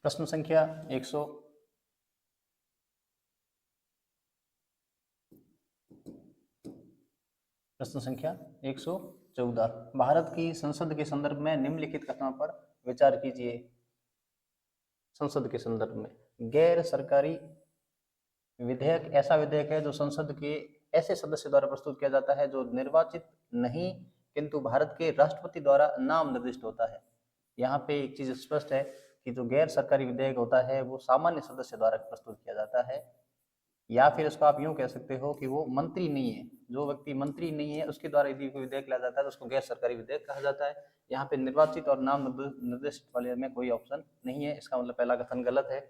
प्रश्न संख्या 100 प्रश्न संख्या 114 भारत की संसद के संदर्भ में निम्नलिखित कथनों पर विचार कीजिए। संसद के संदर्भ में गैर सरकारी विधेयक ऐसा विधेयक है जो संसद के ऐसे सदस्य द्वारा प्रस्तुत किया जाता है जो निर्वाचित नहीं किंतु भारत के राष्ट्रपति द्वारा नाम निर्दिष्ट होता है। यहाँ पे एक चीज स्पष्ट है कि जो गैर सरकारी विधेयक होता है वो सामान्य सदस्य द्वारा प्रस्तुत किया जाता है, या फिर इसको आप यूं कह सकते हो कि वो मंत्री नहीं है, जो व्यक्ति मंत्री नहीं है उसके द्वारा यदि कोई विधेयक लाया जाता है तो उसको गैर सरकारी विधेयक कहा जाता है। यहाँ पे निर्वाचित और नाम निर्दिष्ट वाले में कोई ऑप्शन नहीं है, इसका मतलब पहला कथन गलत है।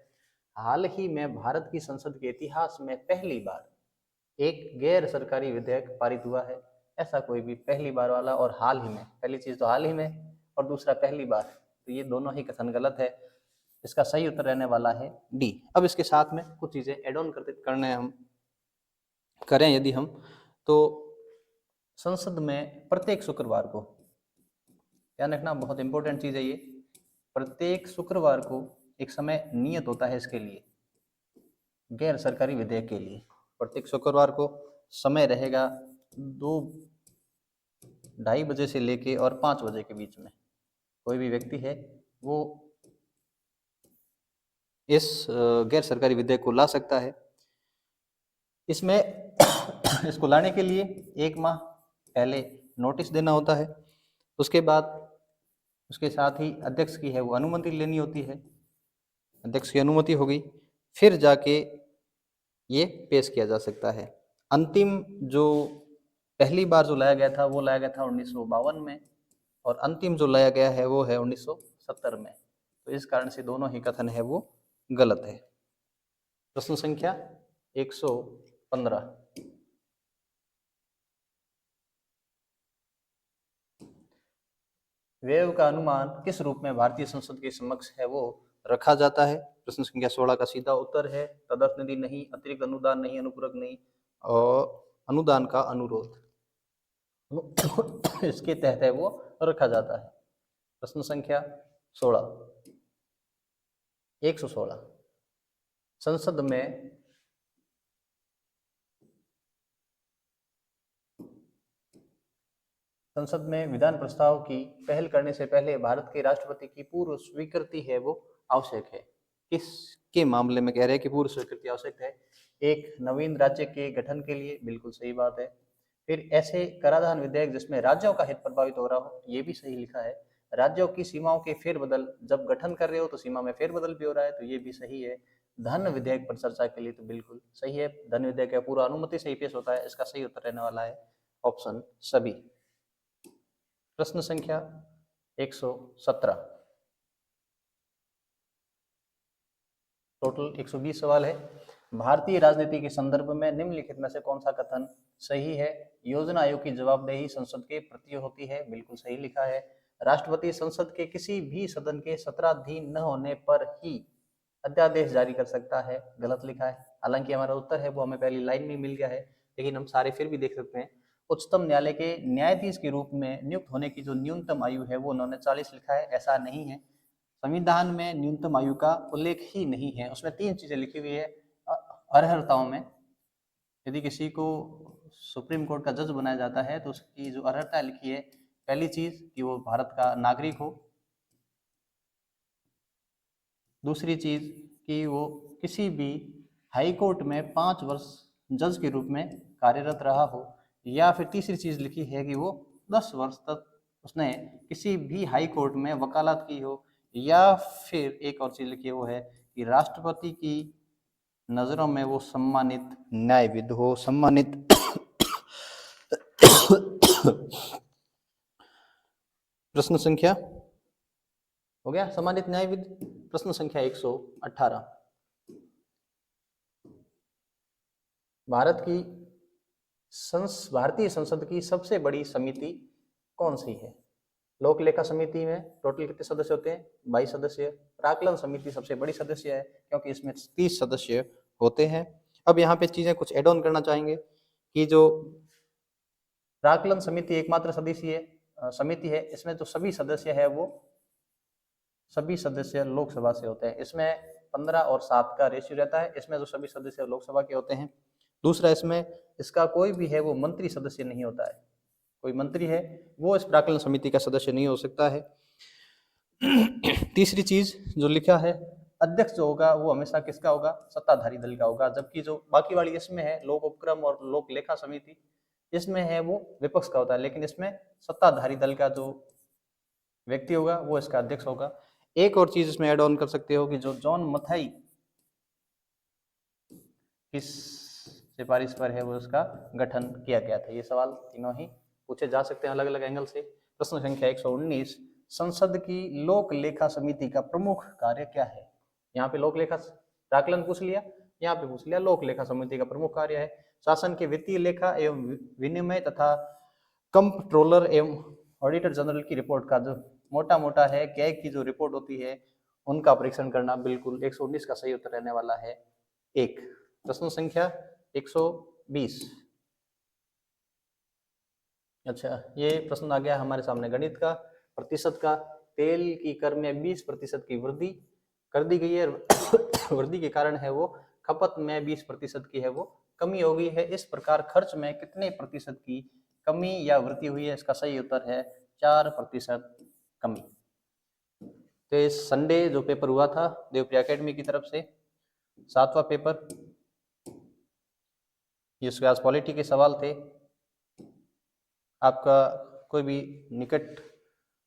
हाल ही में भारत की संसद के इतिहास में पहली बार एक गैर सरकारी विधेयक पारित हुआ है। ऐसा कोई भी पहली बार वाला और हाल ही में, पहली चीज तो हाल ही में और दूसरा पहली बार, तो ये दोनों ही कथन गलत है। इसका सही उत्तर रहने वाला है डी। अब इसके साथ में कुछ चीजें एड ऑन करने हम करें यदि हम, तो संसद में प्रत्येक शुक्रवार को, ध्यान रखना बहुत इंपॉर्टेंट चीज है ये, प्रत्येक शुक्रवार को एक समय नियत होता है इसके लिए, गैर सरकारी विधेयक के लिए। प्रत्येक शुक्रवार को समय रहेगा 2-2:30 बजे से लेके और 5 बजे के बीच में। कोई भी व्यक्ति है वो इस गैर सरकारी विधेयक को ला सकता है। इसमें इसको लाने के लिए 1 माह पहले नोटिस देना होता है, उसके बाद उसके साथ ही अध्यक्ष की है वो अनुमति लेनी होती है, अध्यक्ष की अनुमति होगी फिर जाके ये पेश किया जा सकता है। अंतिम जो पहली बार जो लाया गया था वो लाया गया था 1952 में और अंतिम जो लाया गया है वो है 1970 में। तो इस कारण से दोनों ही कथन है वो गलत है। प्रश्न संख्या 115 व्यय का अनुमान किस रूप में भारतीय संसद के समक्ष है वो रखा जाता है। प्रश्न संख्या 16 का सीधा उत्तर है तदर्थ निधि नहीं, अतिरिक्त अनुदान नहीं, अनुपूरक नहीं और अनुदान का अनुरोध इसके तहत है वो रखा जाता है। प्रश्न संख्या 116 संसद में विधान प्रस्ताव की पहल करने से पहले भारत के राष्ट्रपति की पूर्व स्वीकृति है वो आवश्यक है। किसके मामले में कह रहे हैं कि पूर्व स्वीकृति आवश्यक है? एक, नवीन राज्य के गठन के लिए, बिल्कुल सही बात है। फिर ऐसे कराधान विधेयक जिसमें राज्यों का हित प्रभावित हो रहा हो, ये भी सही लिखा है। राज्यों की सीमाओं के फेरबदल, जब गठन कर रहे हो तो सीमा में फेरबदल भी हो रहा है, तो ये भी सही है। धन विधेयक पर चर्चा के लिए तो बिल्कुल सही है, धन विधेयक का पूरा अनुमति से ही पेश होता है। इसका सही उत्तर रहने वाला है ऑप्शन सभी। प्रश्न संख्या 117 टोटल 120 सवाल है। भारतीय राजनीति के संदर्भ में निम्नलिखित में से कौन सा कथन सही है? योजना आयोग की जवाबदेही संसद के प्रति होती है, बिल्कुल सही लिखा है। राष्ट्रपति संसद के किसी भी सदन के सत्राधीन न होने पर ही अध्यादेश जारी कर सकता है, गलत लिखा है। हालांकि हमारा उत्तर है वो हमें पहली लाइन में मिल गया है, लेकिन हम सारे फिर भी देख सकते हैं। उच्चतम न्यायालय के न्यायाधीश के रूप में नियुक्त होने की जो न्यूनतम आयु है वो उन्होंने 40 लिखा है, ऐसा नहीं है। संविधान में न्यूनतम आयु का उल्लेख ही नहीं है, उसमें 3 चीजें लिखी हुई है अर्हताओं में। यदि किसी को सुप्रीम कोर्ट का जज बनाया जाता है तो उसकी जो अर्हता लिखी है, पहली चीज कि वो भारत का नागरिक हो, दूसरी चीज कि वो किसी भी हाई कोर्ट में 5 वर्ष जज के रूप में कार्यरत रहा हो, या फिर तीसरी चीज लिखी है कि वो 10 वर्ष तक उसने किसी भी हाई कोर्ट में वकालत की हो, या फिर एक और चीज लिखी है वो है कि राष्ट्रपति की नजरों में वो सम्मानित न्यायविद हो, सम्मानित प्रश्न संख्या हो गया सम्मानित न्यायविद। प्रश्न संख्या 118 भारतीय संसद की सबसे बड़ी समिति कौन सी है? लोक लेखा समिति में टोटल कितने सदस्य होते हैं? 22 सदस्य। प्राक्कलन समिति सबसे बड़ी सदस्य है क्योंकि इसमें 30 सदस्य होते हैं। अब यहाँ पे चीजें कुछ एड ऑन करना चाहेंगे कि जो प्राक्कलन समिति एकमात्र सदस्यीय समिति है, इसमें जो सभी सदस्य है वो सभी सदस्य लोकसभा से होते हैं। इसमें 15 और 7 का रेशियो रहता है। इसमें जो सभी सदस्य लोकसभा के होते हैं। दूसरा, इसमें इसका कोई भी है वो मंत्री सदस्य नहीं होता है। कोई मंत्री है वो इस प्राक्कलन समिति का सदस्य नहीं हो सकता है। तीसरी चीज जो लिखा है, अध्यक्ष जो होगा वो हमेशा किसका होगा, सत्ताधारी दल का होगा। जबकि जो बाकी वाली इसमें है लोक उपक्रम और लोक लेखा समिति, इसमें है वो विपक्ष का होता है। लेकिन इसमें सत्ताधारी दल का जो व्यक्ति होगा वो इसका अध्यक्ष होगा। एक और चीज इसमें ऐड ऑन कर सकते हो कि जो जॉन मथाई किस सिफारिश पर है वो उसका गठन किया गया था। ये सवाल तीनों ही पूछे जा सकते हैं अलग अलग एंगल से। प्रश्न संख्या 119, संसद की लोक लेखा समिति का प्रमुख कार्य क्या है। यहाँ पे लोक लेखा प्राक्कलन पूछ लिया, यहाँ पे पूछ लिया लोक लेखा समिति का प्रमुख कार्य है शासन के वित्तीय लेखा एवं विनिमय तथा कंट्रोलर एवं ऑडिटर जनरल की रिपोर्ट का जो मोटा मोटा है क्या की जो रिपोर्ट होती है उनका परीक्षण करना। बिल्कुल 119 का सही उत्तर रहने वाला है 1। प्रश्न संख्या 120। अच्छा, ये प्रश्न आ गया हमारे सामने गणित का, प्रतिशत का। तेल की कर में 20% की वृद्धि कर दी गई है। वृद्धि के कारण है वो खपत में 20% की है वो कमी हो गई है। इस प्रकार खर्च में कितने प्रतिशत की कमी या वृद्धि हुई है। इसका सही उत्तर है 4% कमी। तो इस संडे जो पेपर हुआ था देवप्रिया एकेडमी की तरफ से 7वां पेपर, इसके आज पॉलिटी के सवाल थे। आपका कोई भी निकट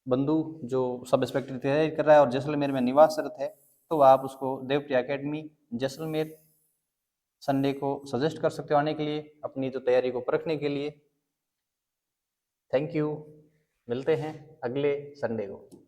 बंधु जो सब इंस्पेक्टर की तैयारी कर रहा है और जैसलमेर में निवासरत है तो आप उसको देवप्रिया एकेडमी जैसलमेर संडे को सजेस्ट कर सकते हो आने के लिए अपनी जो तैयारी को परखने के लिए। थैंक यू, मिलते हैं अगले संडे को।